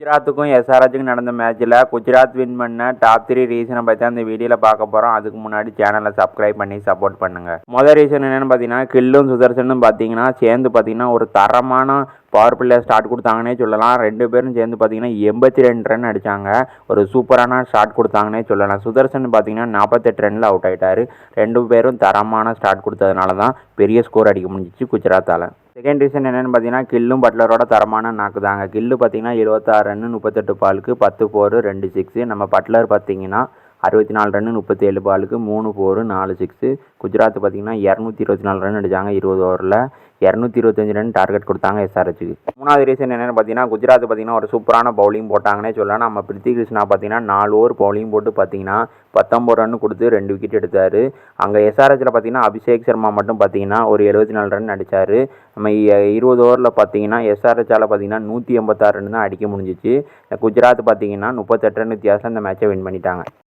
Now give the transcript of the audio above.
குஜராத்துக்கும் எஸ்ஆர்ஹெச்சுக்கும் நடந்த மேட்ச்சில் குஜராத் வின் பண்ண டாப் 3 ரீசனை பற்றி அந்த வீடியோவில் பார்க்க போகிறோம். அதுக்கு முன்னாடி சேனலை சப்ஸ்கிரைப் பண்ணி சப்போர்ட் பண்ணுங்கள். முதல் ரீசன் என்னென்னு பார்த்தீங்கன்னா, கில்லும் சுதர்சனும் பார்த்தீங்கன்னா சேர்ந்து பார்த்தீங்கன்னா ஒரு தரமான பவர் பிளேயர் ஸ்டார்ட் கொடுத்தாங்கன்னே சொல்லலாம். 2 பேரும் சேர்ந்து பார்த்தீங்கன்னா 82 ரன் அடித்தாங்க. ஒரு சூப்பரான ஸ்டார்ட் கொடுத்தாங்கன்னே சொல்லலாம். சுதர்சன் பார்த்தீங்கன்னா 48 ரனில் அவுட் ஆகிட்டார். 2 பேரும் தரமான ஸ்டார்ட் கொடுத்ததுனால தான் பெரிய ஸ்கோர் அடிக்க முடிஞ்சிச்சு குஜராத்தால். செகண்ட் ரீசன் என்னென்னு பார்த்தீங்கன்னா, கில்லும் பட்லரோட தரமான நாக்கு தாங்க. கில்லு பார்த்தீங்கன்னா 26 ரன்னு 38 பாலுக்கு 10 4 2 6. நம்ம பட்லர் பார்த்தீங்கன்னா 64 ரன்னு 37 பாலுக்கு 3 4 4 6. குஜராத் பார்த்தீங்கன்னா 224 ரன் அடித்தாங்க 20 ஓவரில். 225 ரன் டார்கெட் கொடுத்தாங்க எஸ்ஆர்ஹெச்சுக்கு. மூணாவது ரீசன் என்னென்னு பார்த்தீங்கன்னா, குஜராத் பார்த்தீங்கன்னா ஒரு சூப்பரான பவுலிங் போட்டாங்கன்னே சொல்லலாம். நம்ம பிரித்தி கிருஷ்ணா பார்த்தீங்கன்னா 4 ஓவர் பவுலிங் போட்டு பார்த்தீங்கன்னா 19 ரன் கொடுத்து 2 விக்கெட் எடுத்தார். அங்கே எஸ்ஆர்ஹெச்சில் பார்த்தீங்கன்னா அபிஷேக் சர்மா மட்டும் பார்த்தீங்கன்னா ஒரு 74 ரன் அடித்தார். நம்ம 20 ஓவரில் பார்த்தீங்கன்னா எஸ்ஆர்ஹெச்சால் பார்த்தீங்கன்னா 186 ரன் தான் அடிக்க முடிஞ்சிச்சு. குஜராத் பார்த்தீங்கன்னா 38 ரன் வித்தியாசம் இந்த மேட்சை வின் பண்ணிட்டாங்க.